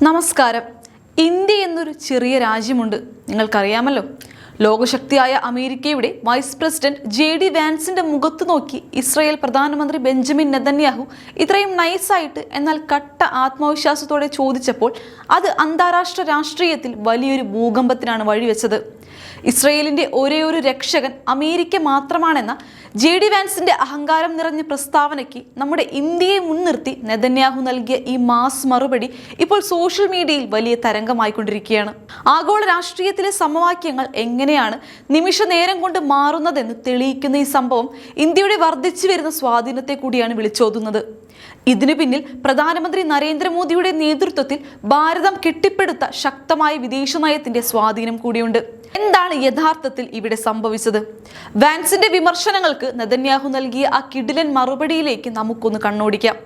നമസ്കാരം. ഇന്ത്യ എന്നൊരു ചെറിയ രാജ്യമുണ്ട്, നിങ്ങൾക്കറിയാമല്ലോ. ലോകശക്തിയായ അമേരിക്കയുടെ വൈസ് പ്രസിഡന്റ് JD വാൻസിന്റെ മുഖത്ത് നോക്കി ഇസ്രായേൽ പ്രധാനമന്ത്രി ബെഞ്ചമിൻ നെതന്യാഹു ഇത്രയും നൈസായിട്ട് എന്നാൽ കട്ട ആത്മവിശ്വാസത്തോടെ ചോദിച്ചപ്പോൾ അത് അന്താരാഷ്ട്ര രാഷ്ട്രീയത്തിൽ വലിയൊരു ഭൂകമ്പത്തിനാണ് വഴിവെച്ചത്. ഇസ്രായേലിന്റെ ഒരേയൊരു രക്ഷകൻ അമേരിക്ക മാത്രമാണെന്ന JD വാൻസിന്റെ അഹങ്കാരം നിറഞ്ഞ പ്രസ്താവനയ്ക്ക് നമ്മുടെ ഇന്ത്യയെ മുൻനിർത്തി നെതന്യാഹു നൽകിയ ഈ മാസ് മറുപടി ഇപ്പോൾ സോഷ്യൽ മീഡിയയിൽ വലിയ തരംഗമായിക്കൊണ്ടിരിക്കുകയാണ്. ആഗോള രാഷ്ട്രീയത്തിലെ സമവാക്യങ്ങൾ എങ്ങനെയാണ് നിമിഷ നേരം കൊണ്ട് മാറുന്നതെന്ന് തെളിയിക്കുന്ന ഈ സംഭവം ഇന്ത്യയുടെ വർദ്ധിച്ചു വരുന്ന സ്വാധീനത്തെ കൂടിയാണ് വിളിച്ചോതുന്നത്. ഇതിനു പിന്നിൽ പ്രധാനമന്ത്രി നരേന്ദ്രമോദിയുടെ നേതൃത്വത്തിൽ ഭാരതം കെട്ടിപ്പടുത്ത ശക്തമായ വിദേശ നയത്തിന്റെ സ്വാധീനം കൂടിയുണ്ട്. എന്താണ് യഥാർത്ഥത്തിൽ ഇവിടെ സംഭവിച്ചത്? വാൻസിന്റെ വിമർശനങ്ങൾക്ക് നെതന്യാഹു നൽകിയ ആ കിടിലൻ മറുപടിയിലേക്ക് നമുക്കൊന്ന് കണ്ണോടിക്കാം.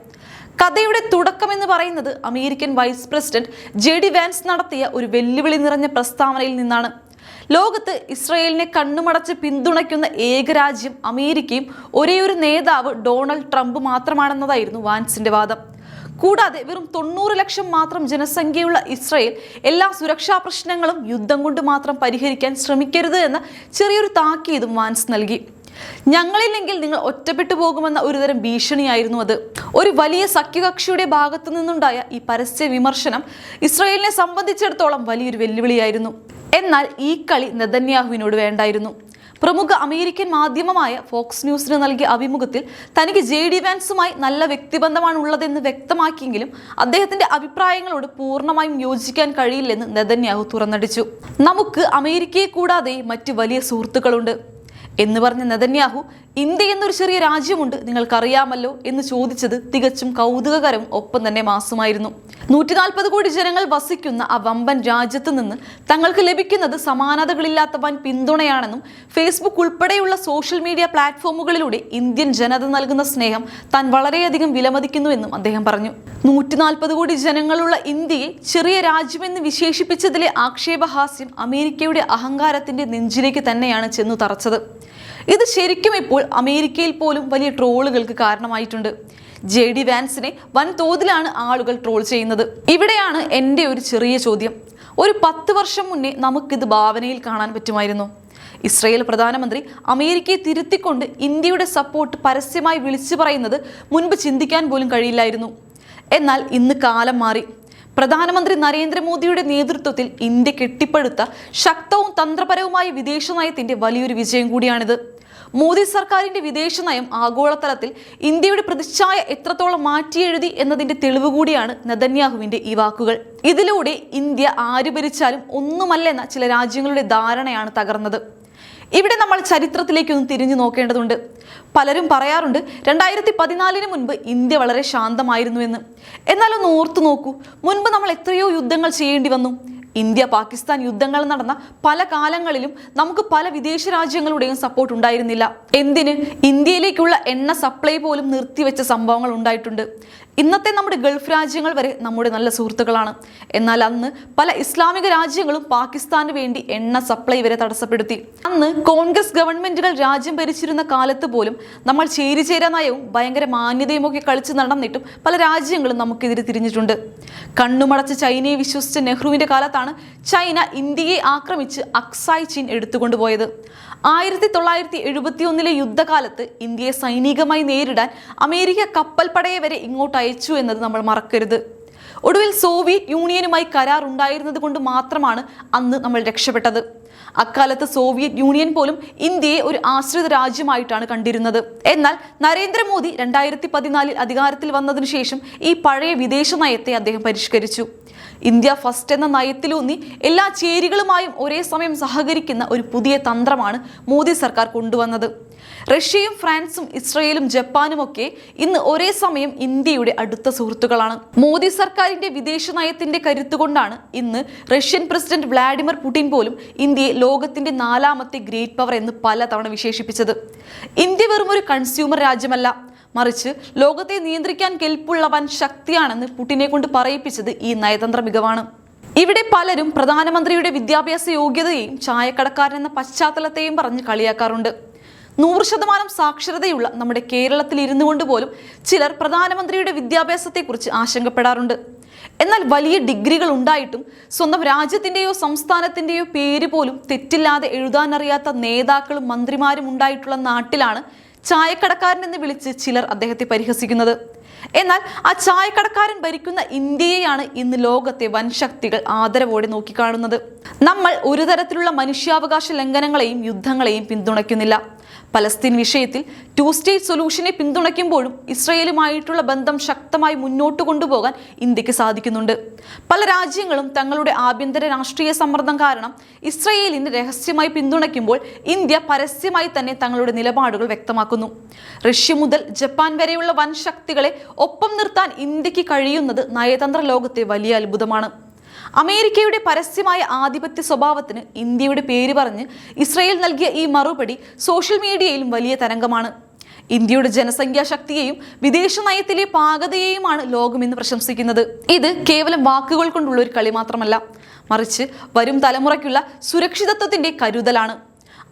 കഥയുടെ തുടക്കം എന്ന് പറയുന്നത് American vice president JD Vance നടത്തിയ ഒരു വെല്ലുവിളി നിറഞ്ഞ പ്രസ്താവനയിൽ നിന്നാണ്. ലോകത്ത് ഇസ്രായേലിനെ കണ്ണുമടച്ച് പിന്തുണയ്ക്കുന്ന ഏക രാജ്യം അമേരിക്കയും ഒരേയൊരു നേതാവ് ഡൊണാൾഡ് ട്രംപ് മാത്രമാണെന്നതായിരുന്നു വാൻസിന്റെ വാദം. കൂടാതെ വെറും 90 ലക്ഷം മാത്രം ജനസംഖ്യയുള്ള ഇസ്രായേൽ എല്ലാ സുരക്ഷാ പ്രശ്നങ്ങളും യുദ്ധം കൊണ്ട് മാത്രം പരിഹരിക്കാൻ ശ്രമിക്കരുത് എന്ന ചെറിയൊരു താക്കീതും വാൻസ് നൽകി. ഞങ്ങളില്ലെങ്കിൽ നിങ്ങൾ ഒറ്റപ്പെട്ടു പോകുമെന്ന ഒരുതരം ഭീഷണിയായിരുന്നു അത്. ഒരു വലിയ സഖ്യകക്ഷിയുടെ ഭാഗത്തു നിന്നുണ്ടായ ഈ പരസ്യ വിമർശനം ഇസ്രായേലിനെ സംബന്ധിച്ചിടത്തോളം വലിയൊരു വെല്ലുവിളിയായിരുന്നു. എന്നാൽ ഈ കളി നെതന്യാഹുവിനോട് വേണ്ടായിരുന്നു. പ്രമുഖ അമേരിക്കൻ മാധ്യമമായ ഫോക്സ് ന്യൂസിന് നൽകിയ അഭിമുഖത്തിൽ തനിക്ക് JD വാൻസുമായി നല്ല വ്യക്തിബന്ധമാണ് ഉള്ളതെന്ന് വ്യക്തമാക്കിയെങ്കിലും അദ്ദേഹത്തിന്റെ അഭിപ്രായങ്ങളോട് പൂർണ്ണമായും യോജിക്കാൻ കഴിയില്ലെന്ന് നെതന്യാഹു തുറന്നടിച്ചു. നമുക്ക് അമേരിക്കയെ കൂടാതെ മറ്റ് വലിയ സുഹൃത്തുക്കളുണ്ട് എന്ന് പറഞ്ഞ നെതന്യാഹു ഇന്ത്യ എന്നൊരു ചെറിയ രാജ്യമുണ്ട്, നിങ്ങൾക്കറിയാമല്ലോ എന്ന് ചോദിച്ചത് തികച്ചും കൗതുകകരവും ഒപ്പം തന്നെ മാസുമായിരുന്നു. 140 കോടി ജനങ്ങൾ വസിക്കുന്ന ആ വമ്പൻ രാജ്യത്ത് നിന്ന് തങ്ങൾക്ക് ലഭിക്കുന്നത് സമാനതകളില്ലാത്ത വൻ പിന്തുണയാണെന്നും ഫേസ്ബുക്ക് ഉൾപ്പെടെയുള്ള സോഷ്യൽ മീഡിയ പ്ലാറ്റ്ഫോമുകളിലൂടെ ഇന്ത്യൻ ജനത നൽകുന്ന സ്നേഹം താൻ വളരെയധികം വിലമതിക്കുന്നുവെന്നും അദ്ദേഹം പറഞ്ഞു. 140 കോടി ജനങ്ങളുള്ള ഇന്ത്യയെ ചെറിയ രാജ്യമെന്ന് വിശേഷിപ്പിച്ചതിലെ ആക്ഷേപഹാസ്യം അമേരിക്കയുടെ അഹങ്കാരത്തിന്റെ നെഞ്ചിലേക്ക് തന്നെയാണ് ചെന്നു തറച്ചത്. ഇത് ശരിക്കും ഇപ്പോൾ അമേരിക്കയിൽ പോലും വലിയ ട്രോളുകൾക്ക് കാരണമായിട്ടുണ്ട്. JD വാൻസിനെ വൻതോതിലാണ് ആളുകൾ ട്രോൾ ചെയ്യുന്നത്. ഇവിടെയാണ് എൻ്റെ ഒരു ചെറിയ ചോദ്യം. ഒരു 10 വർഷം മുന്നേ നമുക്കിത് ഭാവനയിൽ കാണാൻ പറ്റുമായിരുന്നു. ഇസ്രായേൽ പ്രധാനമന്ത്രി അമേരിക്കയെ തിരുത്തിക്കൊണ്ട് ഇന്ത്യയുടെ സപ്പോർട്ട് പരസ്യമായി വിളിച്ചു പറയുന്നത് മുൻപ് ചിന്തിക്കാൻ പോലും കഴിയില്ലായിരുന്നു. എന്നാൽ ഇന്ന് കാലം മാറി. പ്രധാനമന്ത്രി നരേന്ദ്രമോദിയുടെ നേതൃത്വത്തിൽ ഇന്ത്യ കെട്ടിപ്പടുത്ത ശക്തവും തന്ത്രപരവുമായ വിദേശ നയത്തിന്റെ വലിയൊരു വിജയം കൂടിയാണിത്. മോദി സർക്കാരിന്റെ വിദേശ നയം ആഗോളതലത്തിൽ ഇന്ത്യയുടെ പ്രതിച്ഛായ എത്രത്തോളം മാറ്റിയെഴുതി എന്നതിന്റെ തെളിവ് കൂടിയാണ് നെതന്യാഹുവിന്റെ ഈ വാക്കുകൾ. ഇതിലൂടെ ഇന്ത്യ ആര് ഭരിച്ചാലും ഒന്നുമല്ലെന്ന ചില രാജ്യങ്ങളുടെ ധാരണയാണ് തകർന്നത്. ഇവിടെ നമ്മൾ ചരിത്രത്തിലേക്കൊന്ന് തിരിഞ്ഞു നോക്കേണ്ടതുണ്ട്. പലരും പറയാറുണ്ട് 2014 മുൻപ് ഇന്ത്യ വളരെ ശാന്തമായിരുന്നുവെന്ന്. എന്നാൽ ഒന്ന് ഓർത്തു നോക്കൂ, മുൻപ് നമ്മൾ എത്രയോ യുദ്ധങ്ങൾ ചെയ്യേണ്ടി വന്നു. ഇന്ത്യ പാകിസ്ഥാൻ യുദ്ധങ്ങൾ നടന്ന പല കാലങ്ങളിലും നമുക്ക് പല വിദേശ രാജ്യങ്ങളുടെയും സപ്പോർട്ട് ഉണ്ടായിരുന്നില്ല. എന്തിന്, ഇന്ത്യയിലേക്കുള്ള എണ്ണ സപ്ലൈ പോലും നിർത്തിവെച്ച സംഭവങ്ങൾ ഉണ്ടായിട്ടുണ്ട്. ഇന്നത്തെ നമ്മുടെ ഗൾഫ് രാജ്യങ്ങൾ വരെ നമ്മുടെ നല്ല സുഹൃത്തുക്കളാണ്. എന്നാൽ അന്ന് പല ഇസ്ലാമിക രാജ്യങ്ങളും പാകിസ്ഥാന് വേണ്ടി എണ്ണ സപ്ലൈ വരെ തടസ്സപ്പെടുത്തി. അന്ന് കോൺഗ്രസ് ഗവൺമെന്റുകൾ രാജ്യം ഭരിച്ചിരുന്ന കാലത്ത് പോലും നമ്മൾ ചേരിചേരാ നയവും ഭയങ്കര മാന്യതയും ഒക്കെ കളിച്ച് നടന്നിട്ടും പല രാജ്യങ്ങളും നമുക്കെതിരെ തിരിഞ്ഞിട്ടുണ്ട്. കണ്ണുമടച്ച് ചൈനയെ വിശ്വസിച്ച നെഹ്റുവിന്റെ കാലത്താണ് ചൈന ഇന്ത്യയെ ആക്രമിച്ച് അക്സായ് ചീൻ എടുത്തുകൊണ്ടുപോയത്. 1971 യുദ്ധകാലത്ത് ഇന്ത്യയെ സൈനികമായി നേരിടാൻ അമേരിക്ക കപ്പൽപ്പടയെ വരെ ഇങ്ങോട്ട് അയച്ചു എന്നത് നമ്മൾ മറക്കരുത്. ഒടുവിൽ സോവിയറ്റ് യൂണിയനുമായി കരാർ ഉണ്ടായിരുന്നത് കൊണ്ട് മാത്രമാണ് അന്ന് നമ്മൾ രക്ഷപ്പെട്ടത്. അക്കാലത്ത് സോവിയറ്റ് യൂണിയൻ പോലും ഇന്ത്യയെ ഒരു ആശ്രിത രാജ്യമായിട്ടാണ് കണ്ടിരുന്നത്. എന്നാൽ നരേന്ദ്രമോദി 2014 അധികാരത്തിൽ വന്നതിനു ശേഷം ഈ പഴയ വിദേശ നയത്തെ അദ്ദേഹം പരിഷ്കരിച്ചു. ഇന്ത്യ ഫസ്റ്റ് എന്ന നയത്തിലൂന്നി എല്ലാ ചേരികളുമായും ഒരേ സമയം സഹകരിക്കുന്ന ഒരു പുതിയ തന്ത്രമാണ് മോദി സർക്കാർ കൊണ്ടുവന്നത്. റഷ്യയും ഫ്രാൻസും ഇസ്രയേലും ജപ്പാനും ഒക്കെ ഇന്ന് ഒരേ സമയം ഇന്ത്യയുടെ അടുത്ത സുഹൃത്തുക്കളാണ്. മോദി സർക്കാരിന്റെ വിദേശ നയത്തിന്റെ കരുത്തുകൊണ്ടാണ് ഇന്ന് റഷ്യൻ പ്രസിഡന്റ് വ്ളാഡിമിർ പുടിൻ പോലും ഇന്ത്യയെ ലോകത്തിന്റെ 4ാമത്തെ ഗ്രേറ്റ് പവർ എന്ന് പലതവണ വിശേഷിപ്പിച്ചത്. ഇന്ത്യ വെറും ഒരു കൺസ്യൂമർ രാജ്യമല്ല, മറിച്ച് ലോകത്തെ നിയന്ത്രിക്കാൻ കെൽപ്പുള്ള വൻ ശക്തിയാണെന്ന് പുടിനെ കൊണ്ട് പറയിപ്പിച്ചത് ഈ നയതന്ത്ര മികവാണ്. ഇവിടെ പലരും പ്രധാനമന്ത്രിയുടെ വിദ്യാഭ്യാസ യോഗ്യതയെയും ചായക്കടക്കാരൻ എന്ന പശ്ചാത്തലത്തെയും പറഞ്ഞ് കളിയാക്കാറുണ്ട്. 100% സാക്ഷരതയുള്ള നമ്മുടെ കേരളത്തിൽ ഇരുന്നു കൊണ്ട് പോലും ചിലർ പ്രധാനമന്ത്രിയുടെ വിദ്യാഭ്യാസത്തെക്കുറിച്ച് ആശങ്കപ്പെടാറുണ്ട്. എന്നാൽ വലിയ ഡിഗ്രികൾ ഉണ്ടായിട്ടും സ്വന്തം രാജ്യത്തിന്റെയോ സംസ്ഥാനത്തിന്റെയോ പേര് പോലും തെറ്റില്ലാതെ എഴുതാനറിയാത്ത നേതാക്കളും മന്ത്രിമാരും ഉണ്ടായിട്ടുള്ള നാട്ടിലാണ് ചായക്കടക്കാരൻ എന്ന് വിളിച്ച് ചിലർ അദ്ദേഹത്തെ പരിഹസിക്കുന്നത്. എന്നാൽ ആ ചായക്കടക്കാരൻ ഭരിക്കുന്ന ഇന്ത്യയെയാണ് ഇന്ന് ലോകത്തെ വൻ ശക്തികൾ ആദരവോടെ നോക്കിക്കാണുന്നത്. നമ്മൾ ഒരു തരത്തിലുള്ള മനുഷ്യാവകാശ ലംഘനങ്ങളെയും യുദ്ധങ്ങളെയും പിന്തുണയ്ക്കുന്നില്ല. പലസ്തീൻ വിഷയത്തിൽ 2 സ്റ്റേറ്റ് സൊല്യൂഷനെ പിന്തുണയ്ക്കുമ്പോഴും ഇസ്രയേലുമായിട്ടുള്ള ബന്ധം ശക്തമായി മുന്നോട്ട് കൊണ്ടുപോകാൻ ഇന്ത്യക്ക് സാധിക്കുന്നുണ്ട്. പല രാജ്യങ്ങളും തങ്ങളുടെ ആഭ്യന്തര രാഷ്ട്രീയ സമ്മർദ്ദം കാരണം ഇസ്രയേലിനെ രഹസ്യമായി പിന്തുണയ്ക്കുമ്പോൾ ഇന്ത്യ പരസ്യമായി തന്നെ തങ്ങളുടെ നിലപാടുകൾ വ്യക്തമാക്കുന്നു. റഷ്യ മുതൽ ജപ്പാൻ വരെയുള്ള വൻ ശക്തികളെ ഒപ്പം നിർത്താൻ ഇന്ത്യക്ക് കഴിയുന്നത് നയതന്ത്ര ലോകത്തെ വലിയ അത്ഭുതമാണ്. അമേരിക്കയുടെ പരസ്യമായ ആധിപത്യ സ്വഭാവത്തിന് ഇന്ത്യയുടെ പേര് പറഞ്ഞ് ഇസ്രയേൽ നൽകിയ ഈ മറുപടി സോഷ്യൽ മീഡിയയിലും വലിയ തരംഗമാണ്. ഇന്ത്യയുടെ ജനസംഖ്യാ ശക്തിയെയും വിദേശ നയത്തിലെ പാകതയെയുമാണ് ലോകം ഇന്ന് പ്രശംസിക്കുന്നത്. ഇത് കേവലം വാക്കുകൾ കൊണ്ടുള്ള ഒരു കളി മാത്രമല്ല, മറിച്ച് വരും തലമുറയ്ക്കുള്ള സുരക്ഷിതത്വത്തിന്റെ കരുതലാണ്.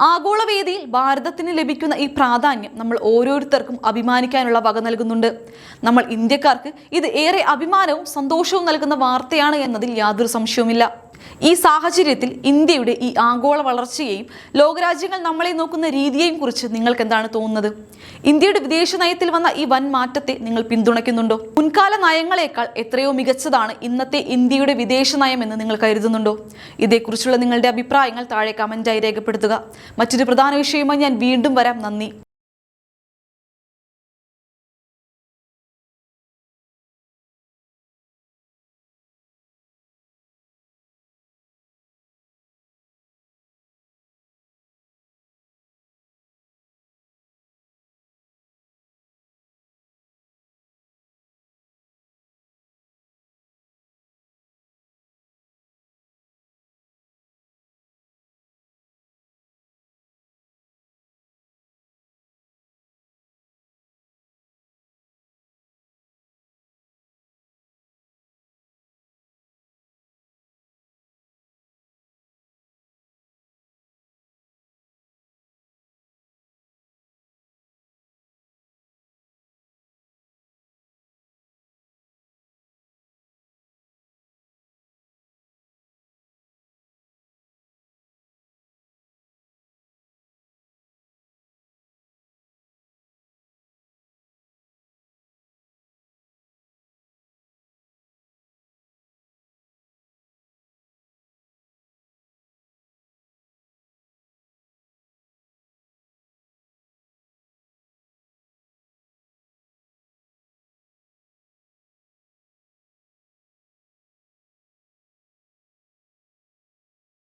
ആഗോളവേദിയിൽ ഭാരതത്തിന് ലഭിക്കുന്ന ഈ പ്രാധാന്യം നമ്മൾ ഓരോരുത്തർക്കും അഭിമാനിക്കാനുള്ള വക നൽകുന്നുണ്ട്. നമ്മൾ ഇന്ത്യക്കാർക്ക് ഇത് ഏറെ അഭിമാനവും സന്തോഷവും നൽകുന്ന വാർത്തയാണ് എന്നതിൽ യാതൊരു സംശയവുമില്ല. ഈ സാഹചര്യത്തിൽ ഇന്ത്യയുടെ ഈ ആഗോള വളർച്ചയെയും ലോകരാജ്യങ്ങൾ നമ്മളെ നോക്കുന്ന രീതിയെയും കുറിച്ച് നിങ്ങൾക്ക് എന്താണ് തോന്നുന്നത്? ഇന്ത്യയുടെ വിദേശ നയത്തിൽ വന്ന ഈ വൻ മാറ്റത്തെ നിങ്ങൾ പിന്തുണയ്ക്കുന്നുണ്ടോ? മുൻകാല നയങ്ങളെക്കാൾ എത്രയോ മികച്ചതാണ് ഇന്നത്തെ ഇന്ത്യയുടെ വിദേശ നയം എന്ന് നിങ്ങൾ കരുതുന്നുണ്ടോ? ഇതേക്കുറിച്ചുള്ള നിങ്ങളുടെ അഭിപ്രായങ്ങൾ താഴെ കമന്റായി രേഖപ്പെടുത്തുക. മറ്റൊരു പ്രധാന വിഷയവുമായി ഞാൻ വീണ്ടും വരാം. നന്ദി.